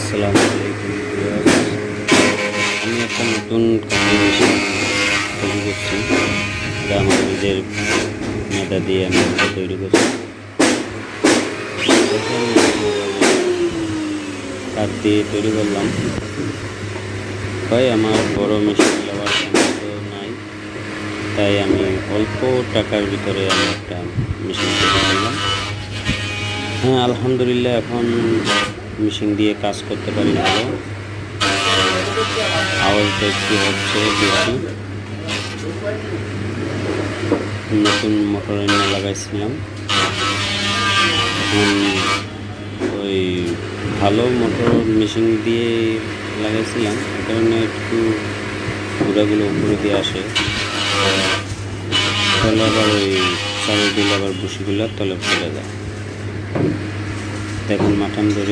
আসসালামু আলাইকুম ভিউয়ার্স। আমি একটা নতুন কাটিং মেশিন তৈরি করছি, যা আমার নিজের মেধা দিয়ে আমি এটা তৈরি করছি। কাঠ দিয়ে তৈরি করলাম। আমার বড় মেশিন নেওয়ার সামর্থ্য নাই, তাই আমি অল্প টাকার ভিতরে আমি একটা মেশিন তৈরি করলাম। হ্যাঁ, আলহামদুলিল্লাহ এখন মেশিন দিয়ে কাজ করতে পারি ভালো। আওয়াজটা একটু হচ্ছে বেশি। নতুন মোটর এনে লাগাইছিলাম, এখন ওই ভালো মোটর মেশিন দিয়ে লাগাইছিলাম, এ কারণে একটু ঘোড়াগুলো উপরে দিয়ে আসে, তাহলে আবার ওই চালু দিলে আবার বসিগুলো তলে পড়ে যায়। দেখুন মাঠান ধরে